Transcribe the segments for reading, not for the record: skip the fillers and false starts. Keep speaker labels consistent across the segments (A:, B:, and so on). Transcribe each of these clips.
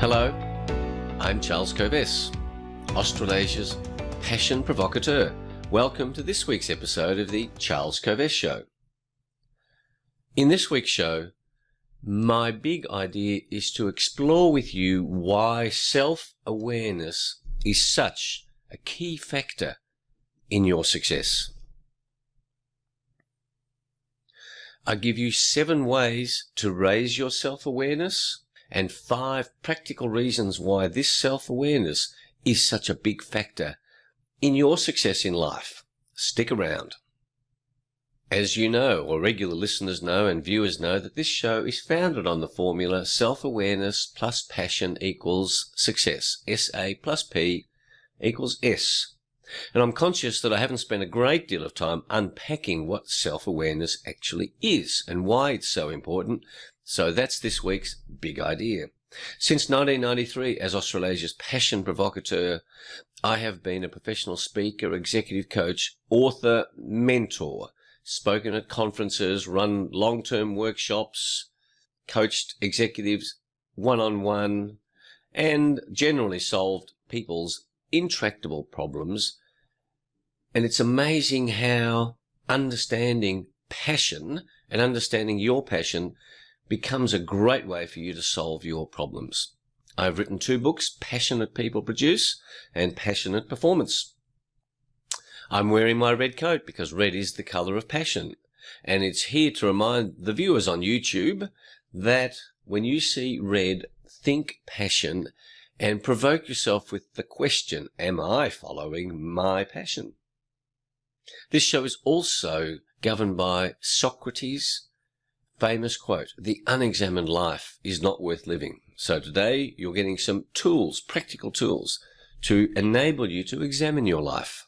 A: Hello, I'm Charles Kovess, Australasia's passion provocateur. Welcome to this week's episode of the Charles Kovess Show. In this week's show, my big idea is to explore with you why self-awareness is such a key factor in your success. I give you 7 ways to raise your self-awareness and 5 practical reasons why this self-awareness is such a big factor in your success in life. Stick around. As you know, or regular listeners know and viewers know, that this show is founded on the formula self-awareness plus passion equals success. SA plus P equals S. And I'm conscious that I haven't spent a great deal of time unpacking what self-awareness actually is and why it's so important. So that's this week's big idea. Since 1993, as Australasia's passion provocateur, I have been a professional speaker, executive coach, author, mentor, spoken at conferences, run long-term workshops, coached executives one-on-one, and generally solved people's intractable problems. And it's amazing how understanding passion and understanding your passion becomes a great way for you to solve your problems. I've written 2 books, Passionate People Produce and Passionate Performance. I'm wearing my red coat because red is the color of passion. And it's here to remind the viewers on YouTube that when you see red, think passion and provoke yourself with the question, am I following my passion? This show is also governed by Socrates' famous quote, the unexamined life is not worth living. So today you're getting some tools, practical tools, to enable you to examine your life.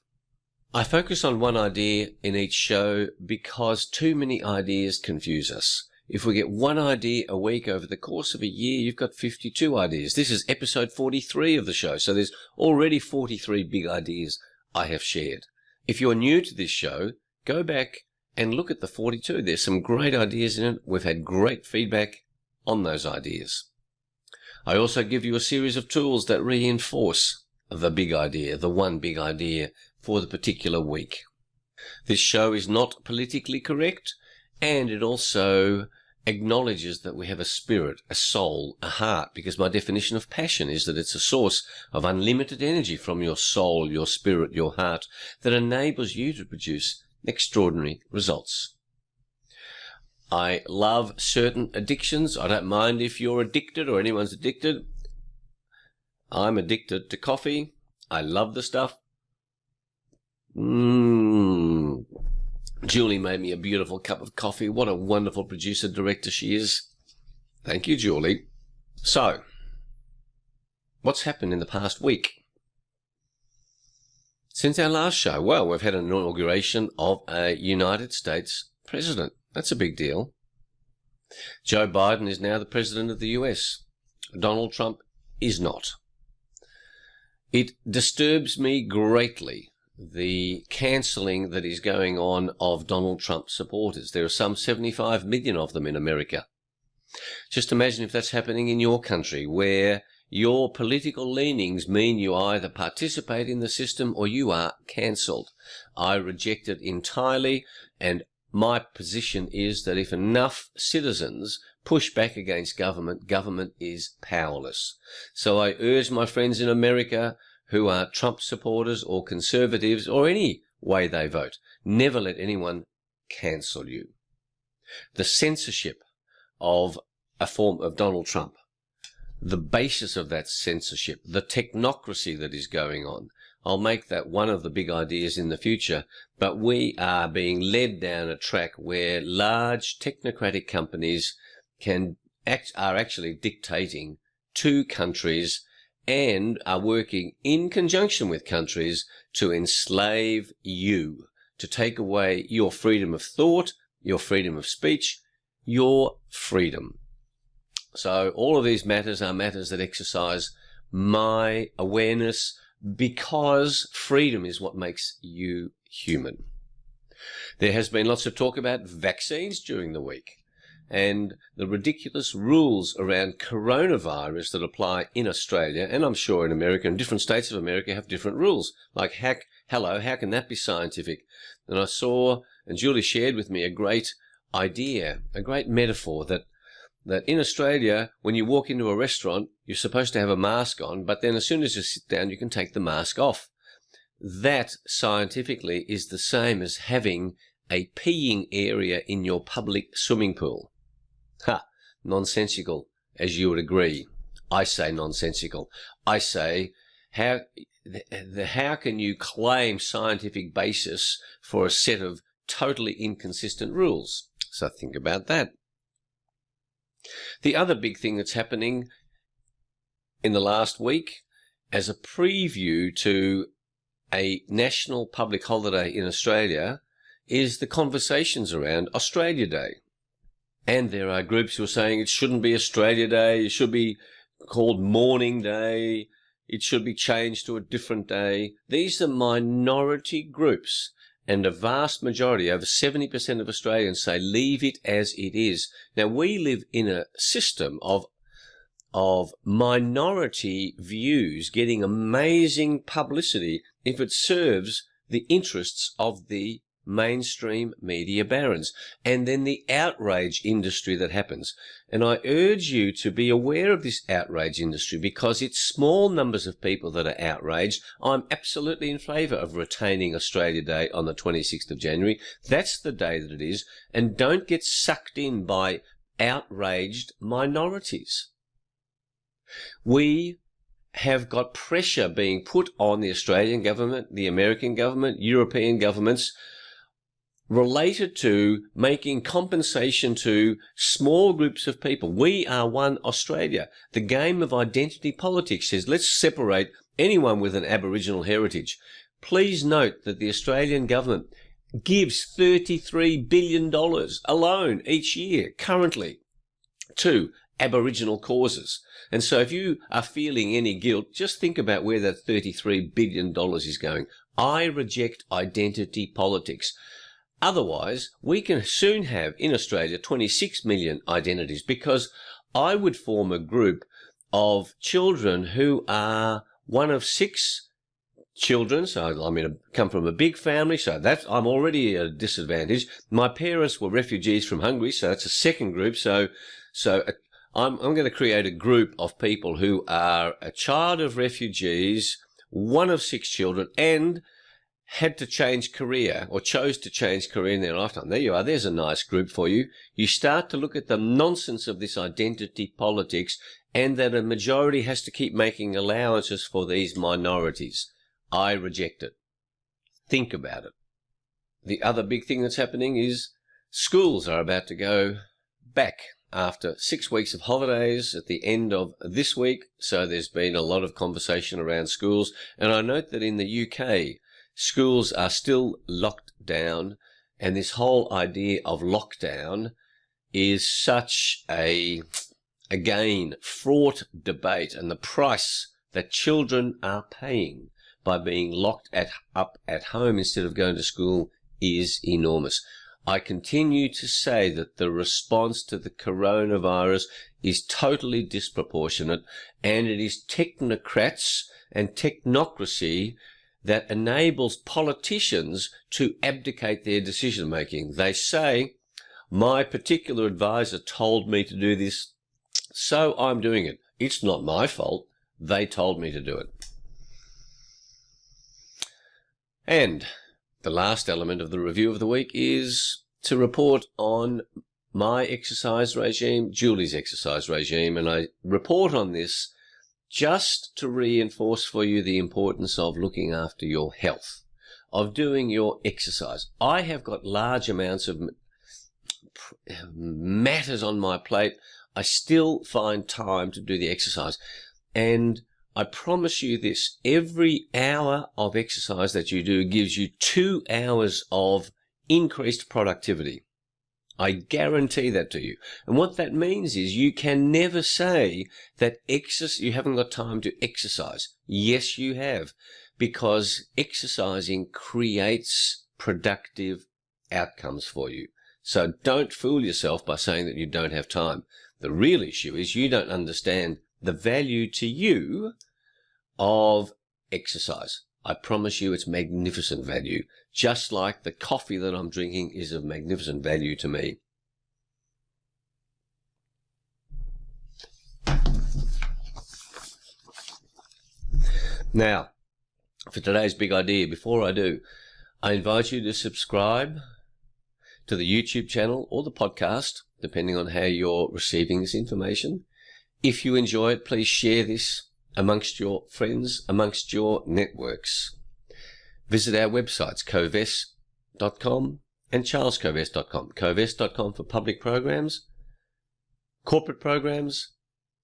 A: I focus on one idea in each show because too many ideas confuse us. If we get one idea a week over the course of a year, you've got 52 ideas. This is episode 43 of the show, so there's already 43 big ideas I have shared. If you're new to this show, go back and look at the 42. There's some great ideas in it. We've had great feedback on those ideas. I also give you a series of tools that reinforce the big idea, the one big idea for the particular week. This show is not politically correct, and it also acknowledges that we have a spirit, a soul, a heart, because my definition of passion is that it's a source of unlimited energy from your soul, your spirit, your heart, that enables you to produce extraordinary results. I love certain addictions. I don't mind if you're addicted or anyone's addicted. I'm addicted to coffee. I love the stuff. Julie made me a beautiful cup of coffee. What a wonderful producer director she is. Thank you, Julie. So, what's happened in the past week? Since our last show, well, we've had an inauguration of a United States president. That's a big deal. Joe Biden is now the president of the US. Donald Trump is not. It disturbs me greatly, the cancelling that is going on of Donald Trump supporters. There are some 75 million of them in America. Just imagine if that's happening in your country, where your political leanings mean you either participate in the system or you are cancelled. I reject it entirely, and my position is that if enough citizens push back against government, government is powerless. So I urge my friends in America who are Trump supporters or conservatives or any way they vote, never let anyone cancel you. The censorship of a form of Donald Trump, the basis of that censorship, the technocracy that is going on, I'll make that one of the big ideas in the future, but we are being led down a track where large technocratic companies are actually dictating to countries and are working in conjunction with countries to enslave you, to take away your freedom of thought, your freedom of speech, your freedom. So all of these matters are matters that exercise my awareness, because freedom is what makes you human. There has been lots of talk about vaccines during the week. and the ridiculous rules around coronavirus that apply in Australia, and I'm sure in America, and different states of America have different rules. Like, how can that be scientific? And I saw, and Julie shared with me, a great idea, a great metaphor that in Australia, when you walk into a restaurant, you're supposed to have a mask on, but then as soon as you sit down, you can take the mask off. That, scientifically, is the same as having a peeing area in your public swimming pool. Nonsensical, as you would agree. I say nonsensical. I say, how can you claim scientific basis for a set of totally inconsistent rules? So think about that. The other big thing that's happening in the last week, as a preview to a national public holiday in Australia, is the conversations around Australia Day. And there are groups who are saying it shouldn't be Australia Day, it should be called Mourning Day, it should be changed to a different day. These are minority groups, and a vast majority, over 70% of Australians, say leave it as it is. Now, we live in a system of minority views getting amazing publicity if it serves the interests of the mainstream media barons, and then the outrage industry that happens. And I urge you to be aware of this outrage industry, because it's small numbers of people that are outraged. I'm absolutely in favour of retaining Australia Day on the 26th of January. That's the day that it is, and don't get sucked in by outraged minorities. We have got pressure being put on the Australian government, the American government, European governments, related to making compensation to small groups of people. We are one Australia. The game of identity politics says, let's separate anyone with an Aboriginal heritage. Please note that the Australian government gives $33 billion alone each year, currently, to Aboriginal causes. And so if you are feeling any guilt, just think about where that $33 billion is going. I reject identity politics. Otherwise, we can soon have in Australia 26 million identities, because I would form a group of children who are one of 6 children. So I come from a big family, so I'm already at a disadvantage. My parents were refugees from Hungary, so that's a second group. So I'm going to create a group of people who are a child of refugees, one of 6 children, and had to change career, or chose to change career in their lifetime. There you are. There's a nice group for you. You start to look at the nonsense of this identity politics, and that a majority has to keep making allowances for these minorities. I reject it. Think about it. The other big thing that's happening is schools are about to go back after 6 weeks of holidays at the end of this week. So there's been a lot of conversation around schools. And I note that in the UK, schools are still locked down, and this whole idea of lockdown is such a, again, fraught debate, and the price that children are paying by being locked up at home instead of going to school is enormous. I continue to say that the response to the coronavirus is totally disproportionate, and it is technocrats and technocracy that enables politicians to abdicate their decision making. They say, my particular advisor told me to do this, so I'm doing it. It's not my fault. They told me to do it. And the last element of the review of the week is to report on my exercise regime, Julie's exercise regime, and I report on this just to reinforce for you the importance of looking after your health, of doing your exercise. I have got large amounts of matters on my plate. I still find time to do the exercise. And I promise you this, every hour of exercise that you do gives you 2 hours of increased productivity. I guarantee that to you. And what that means is you can never say that you haven't got time to exercise. Yes, you have, because exercising creates productive outcomes for you. So don't fool yourself by saying that you don't have time. The real issue is you don't understand the value to you of exercise. I promise you it's magnificent value, just like the coffee that I'm drinking is of magnificent value to me. Now, for today's big idea, before I do, I invite you to subscribe to the YouTube channel or the podcast, depending on how you're receiving this information. If you enjoy it, please share this amongst your friends, amongst your networks. Visit our websites, covest.com and charlescovest.com. Covest.com for public programs, corporate programs,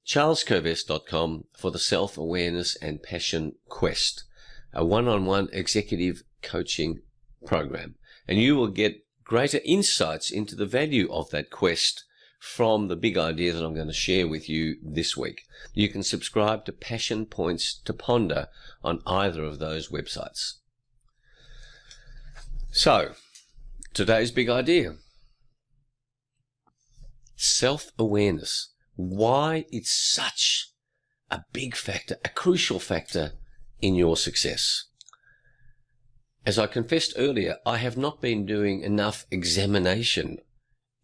A: charlescovest.com for the Self-Awareness and Passion Quest, a one-on-one executive coaching program. And you will get greater insights into the value of that quest from the big idea that I'm going to share with you this week. You can subscribe to Passion Points to Ponder on either of those websites. So, today's big idea. Self-awareness. Why it's such a big factor, a crucial factor in your success. As I confessed earlier, I have not been doing enough examination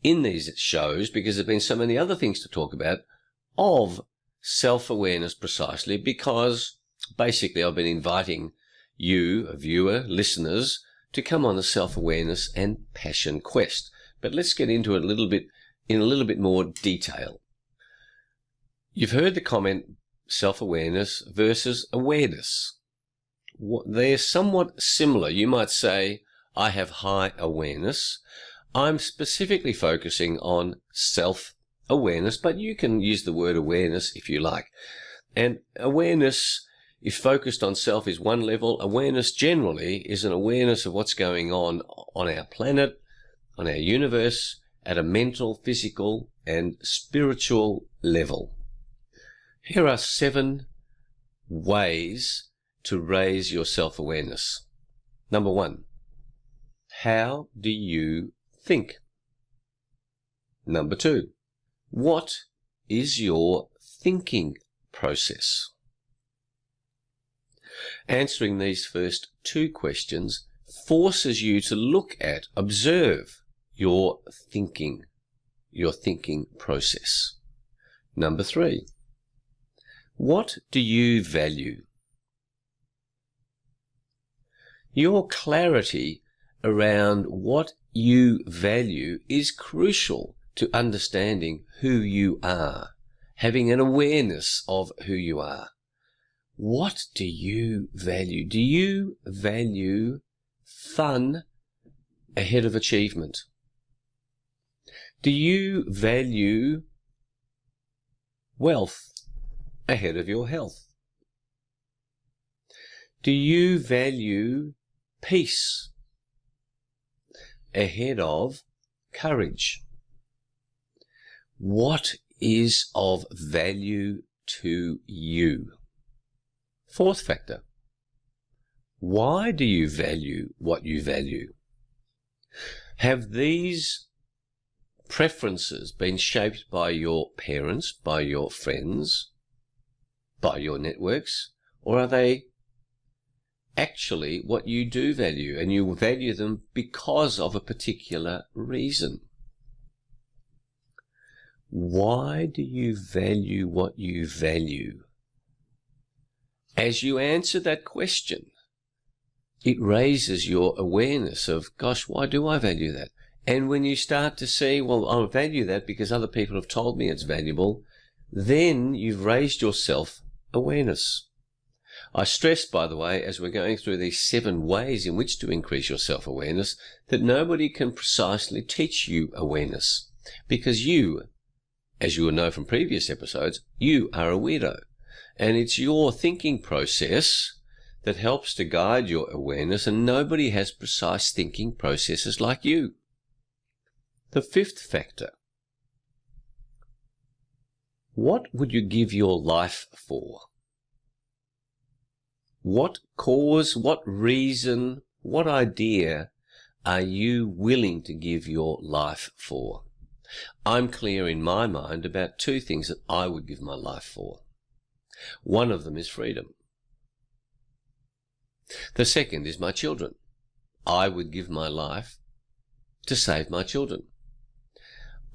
A: in these shows because there have been so many other things to talk about of self-awareness, precisely because basically I've been inviting you, a viewer, listeners, to come on a self-awareness and passion quest. But let's get into it in a little bit more detail. You've heard the comment self-awareness versus awareness. They're somewhat similar. You might say, I have high awareness. I'm specifically focusing on self-awareness, but you can use the word awareness if you like. And awareness, if focused on self, is one level. Awareness generally is an awareness of what's going on our planet, on our universe, at a mental, physical, and spiritual level. Here are 7 ways to raise your self-awareness. Number 1, how do you think? Number 2, what is your thinking process? Answering these first 2 questions forces you to look at, observe your thinking process. Number 3, what do you value? Your clarity around what you value is crucial to understanding who you are, having an awareness of who you are. What do you value? Do you value fun ahead of achievement? Do you value wealth ahead of your health? Do you value peace ahead of courage? What is of value to you? 4th factor, why do you value what you value? Have these preferences been shaped by your parents, by your friends, by your networks, or are they actually what you do value, and you value them because of a particular reason? Why do you value what you value? As you answer that question, it raises your awareness of, gosh, why do I value that? And when you start to see, well, I value that because other people have told me it's valuable, then you've raised your self-awareness. I stress, by the way, as we're going through these 7 ways in which to increase your self-awareness, that nobody can precisely teach you awareness, because you, as you will know from previous episodes, you are a weirdo. And it's your thinking process that helps to guide your awareness, and nobody has precise thinking processes like you. The 5th factor, what would you give your life for? What cause, what reason, what idea are you willing to give your life for? I'm clear in my mind about two things that I would give my life for. One of them is freedom. The second is my children. I would give my life to save my children.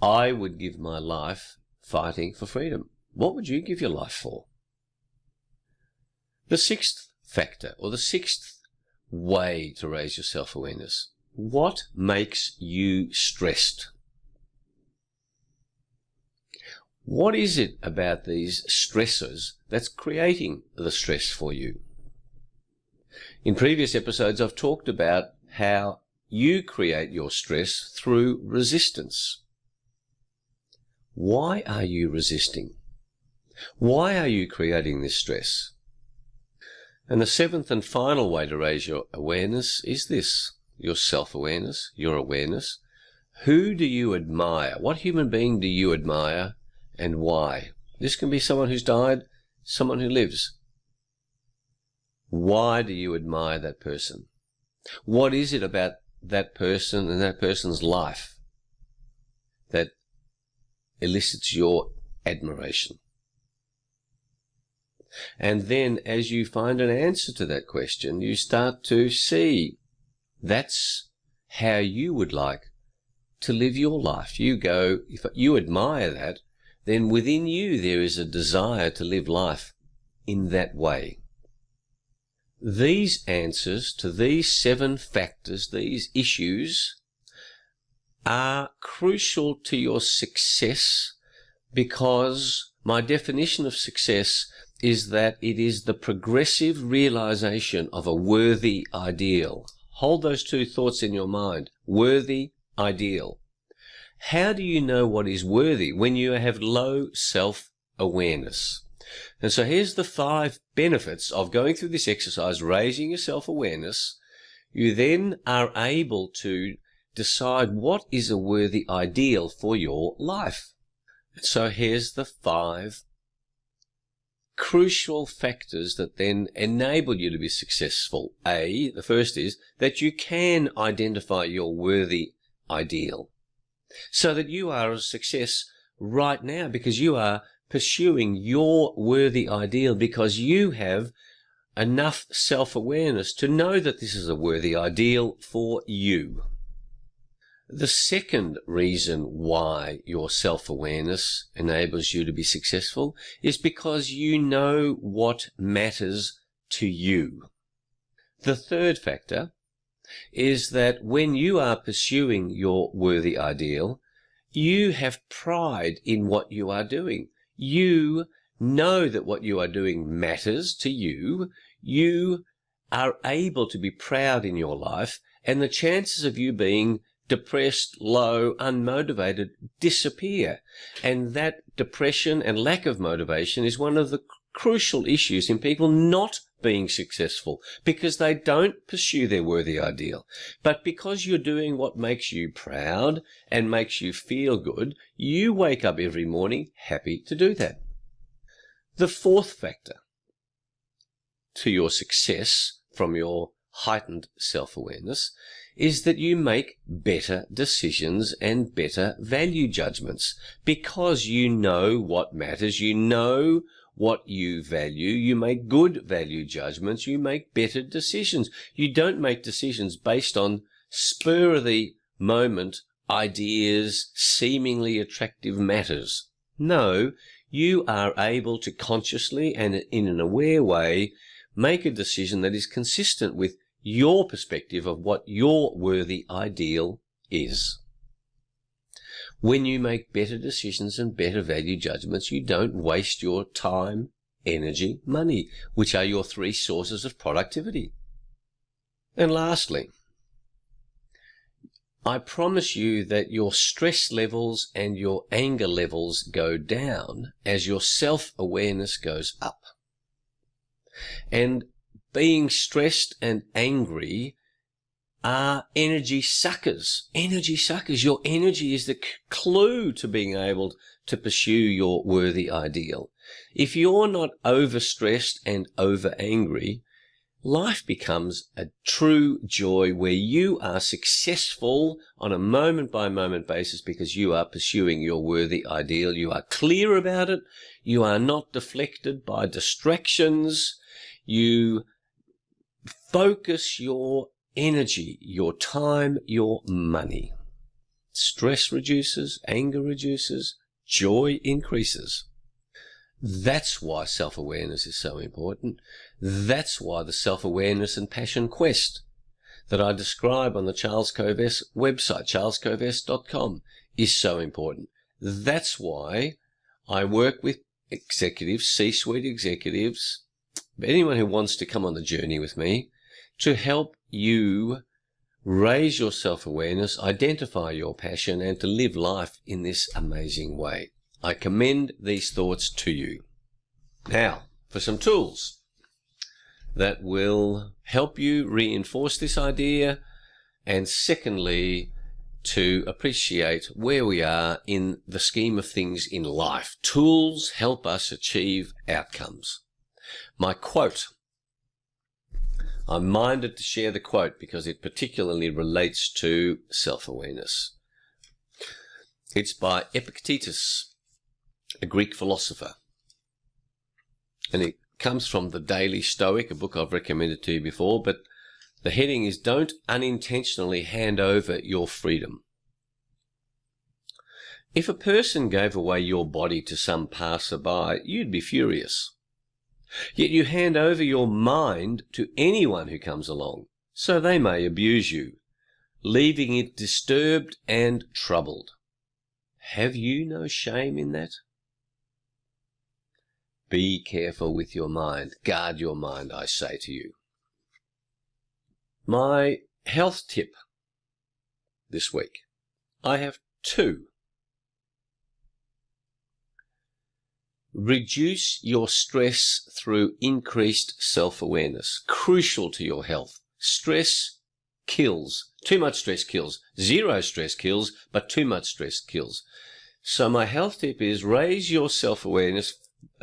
A: I would give my life fighting for freedom. What would you give your life for? The sixth factor, or the sixth way to raise your self-awareness. What makes you stressed? What is it about these stressors that's creating the stress for you? In previous episodes, I've talked about how you create your stress through resistance. Why are you resisting? Why are you creating this stress? And the seventh and final way to raise your awareness is this, your self-awareness, your awareness. Who do you admire? What human being do you admire and why? This can be someone who's died, someone who lives. Why do you admire that person? What is it about that person and that person's life that elicits your admiration? And then as you find an answer to that question, you start to see that's how you would like to live your life. You go, if you admire that, then within you there is a desire to live life in that way. These answers to these 7 factors, these issues, are crucial to your success, because my definition of success is that it is the progressive realization of a worthy ideal. Hold those two thoughts in your mind. Worthy, ideal. How do you know what is worthy? When you have low self-awareness. And so here's the 5 benefits of going through this exercise, raising your self-awareness. You then are able to decide what is a worthy ideal for your life. So here's the 5 crucial factors that then enable you to be successful. The first is that you can identify your worthy ideal, so that you are a success right now because you are pursuing your worthy ideal, because you have enough self-awareness to know that this is a worthy ideal for you. The second reason why your self-awareness enables you to be successful is because you know what matters to you. The third factor is that when you are pursuing your worthy ideal, you have pride in what you are doing. You know that what you are doing matters to you. You are able to be proud in your life, and the chances of you being depressed, low, unmotivated disappear. And that depression and lack of motivation is one of the crucial issues in people not being successful, because they don't pursue their worthy ideal. But because you're doing what makes you proud and makes you feel good, you wake up every morning happy to do that. The fourth factor to your success from your heightened self-awareness is that you make better decisions and better value judgments, because you know what matters, you know what you value, you make good value judgments, you make better decisions. You don't make decisions based on spur of the moment ideas, seemingly attractive matters. No, you are able to consciously and in an aware way make a decision that is consistent with your perspective of what your worthy ideal is. When you make better decisions and better value judgments, you don't waste your time, energy, money, which are your 3 sources of productivity. And lastly, I promise you that your stress levels and your anger levels go down as your self-awareness goes up. And being stressed and angry are energy suckers. Energy suckers. Your energy is the clue to being able to pursue your worthy ideal. If you're not overstressed and over angry, life becomes a true joy where you are successful on a moment-by-moment basis because you are pursuing your worthy ideal. You are clear about it. You are not deflected by distractions. You focus your energy, your time, your money. Stress reduces, anger reduces, joy increases. That's why self-awareness is so important. That's why the self-awareness and passion quest that I describe on the Charles Kovess website, charleskovess.com, is so important. That's why I work with executives, C-suite executives, anyone who wants to come on the journey with me, to help you raise your self-awareness, identify your passion, and to live life in this amazing way. I commend these thoughts to you. Now, for some tools that will help you reinforce this idea, and secondly, to appreciate where we are in the scheme of things in life. Tools help us achieve outcomes. My quote. I'm minded to share the quote because it particularly relates to self-awareness. It's by Epictetus, a Greek philosopher. And it comes from The Daily Stoic, a book I've recommended to you before, but the heading is, "Don't unintentionally hand over your freedom." If a person gave away your body to some passerby, you'd be furious. Yet you hand over your mind to anyone who comes along, so they may abuse you, leaving it disturbed and troubled. Have you no shame in that? Be careful with your mind. Guard your mind, I say to you. My health tip this week. I have two. Reduce your stress through increased self-awareness. Crucial to your health. Stress kills. Too much stress kills. Zero stress kills, but too much stress kills. So my health tip is raise your self-awareness.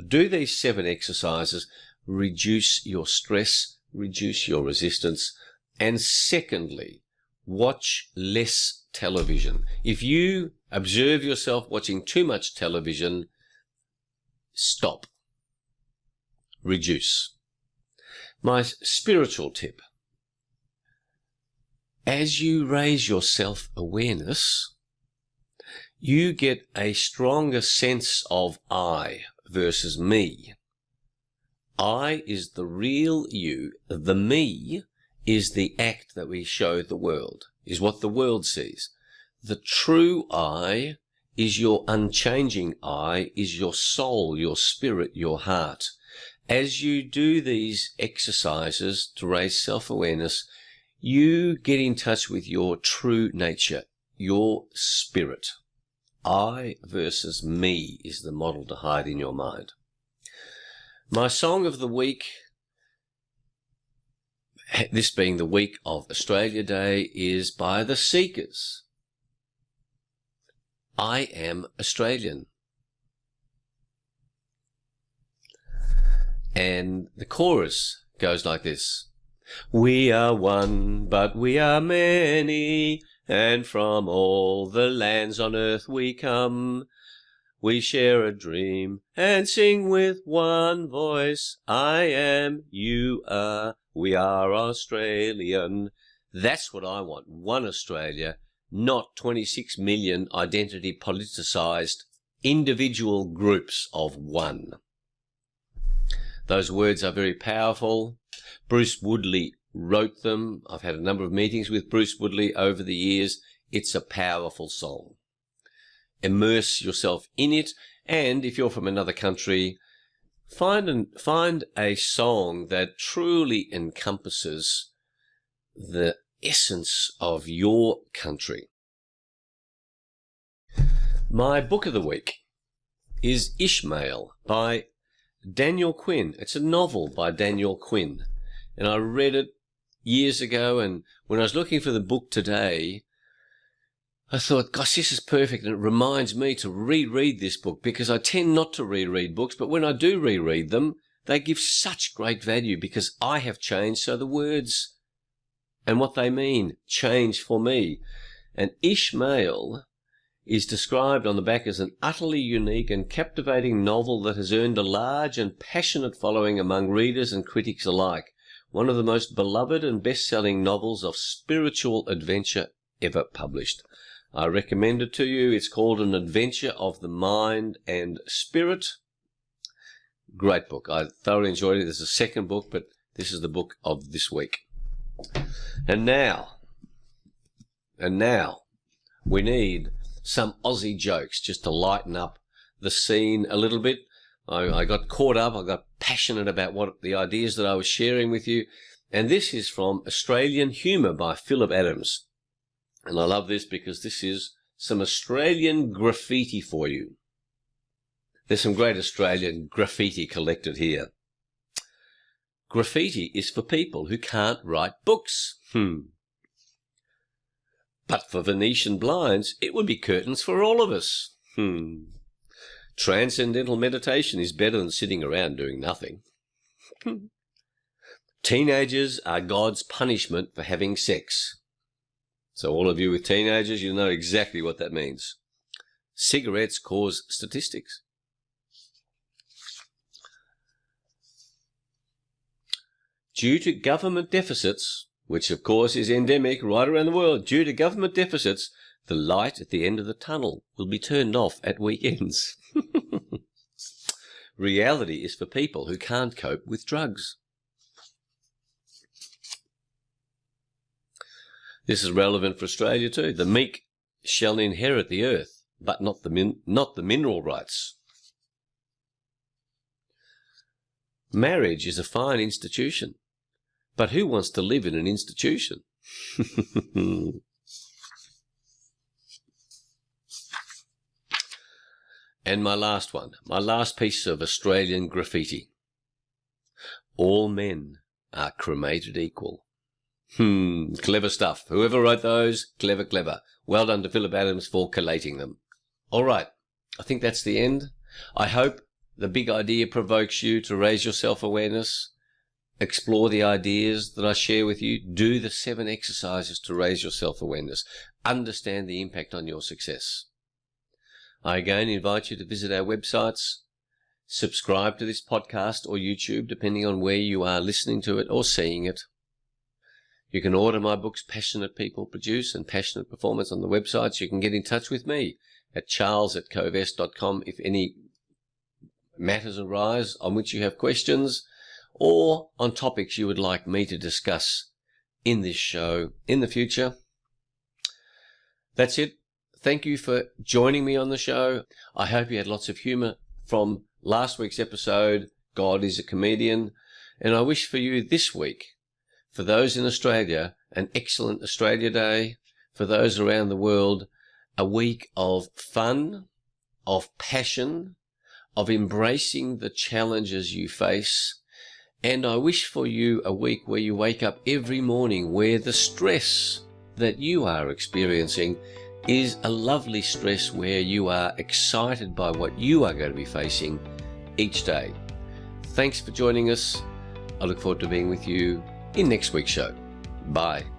A: Do these 7 exercises. Reduce your stress. Reduce your resistance. And secondly, watch less television. If you observe yourself watching too much television, stop. Reduce. My spiritual tip. As you raise your self-awareness, you get a stronger sense of I versus me. I is the real you. The me is the act that we show the world, is what the world sees. The true I is your unchanging I, is your soul, your spirit, your heart. As you do these exercises to raise self-awareness, you get in touch with your true nature, your spirit. I versus me is the model to hide in your mind. My song of the week, this being the week of Australia Day, is by the Seekers. I am Australian. And the chorus goes like this. We are one, but we are many, and from all the lands on earth we come. We share a dream and sing with one voice. I am, you are, we are Australian. That's what I want, one Australia, not 26 million identity politicized individual groups of one. Those words are very powerful. Bruce Woodley wrote them. I've had a number of meetings with Bruce Woodley over the years. It's a powerful song. Immerse yourself in it, and if you're from another country, find a song that truly encompasses the essence of your country. My book of the week is Ishmael by Daniel Quinn. It's a novel by Daniel Quinn, and I read it years ago, and when I was looking for the book today, I thought, gosh, this is perfect, and it reminds me to reread this book, because I tend not to reread books, but when I do reread them, They give such great value because I have changed, so the words and what they mean change for me. And Ishmael is described on the back as an utterly unique and captivating novel that has earned a large and passionate following among readers and critics alike. One of the most beloved and best-selling novels of spiritual adventure ever published. I recommend it to you. It's called An Adventure of the Mind and Spirit. Great book. I thoroughly enjoyed it. There's a second book, but this is the book of this week. And now, we need some Aussie jokes just to lighten up the scene a little bit. I got caught up. I got passionate about what the ideas that I was sharing with you. And this is from Australian Humour by Philip Adams. And I love this because this is some Australian graffiti for you. There's some great Australian graffiti collected here. Graffiti is for people who can't write books. But for Venetian blinds, it would be curtains for all of us. Transcendental meditation is better than sitting around doing nothing. Teenagers are God's punishment for having sex. So all of you with teenagers, you know exactly what that means. Cigarettes cause statistics. Due to government deficits, which of course is endemic right around the world, due to government deficits, the light at the end of the tunnel will be turned off at weekends. Reality is for people who can't cope with drugs. This is relevant for Australia too. The meek shall inherit the earth, but not the mineral rights. Marriage is a fine institution, but who wants to live in an institution? And my last one, my last piece of Australian graffiti. All men are cremated equal. Clever stuff. Whoever wrote those, clever. Well done to Philip Adams for collating them. All right, I think that's the end. I hope the big idea provokes you to raise your self-awareness, explore the ideas that I share with you, do the 7 exercises to raise your self-awareness, understand the impact on your success. I again invite you to visit our websites, subscribe to this podcast or YouTube, depending on where you are listening to it or seeing it. You can order my books, Passionate People Produce and Passionate Performance, on the websites. You can get in touch with me at charles@covest.com if any matters arise on which you have questions or on topics you would like me to discuss in this show in the future. That's it. Thank you for joining me on the show. I hope you had lots of humor from last week's episode, God is a Comedian. And I wish for you this week, for those in Australia, an excellent Australia Day. For those around the world, a week of fun, of passion, of embracing the challenges you face. And I wish for you a week where you wake up every morning where the stress that you are experiencing is a lovely stress where you are excited by what you are going to be facing each day. Thanks for joining us. I look forward to being with you in next week's show. Bye.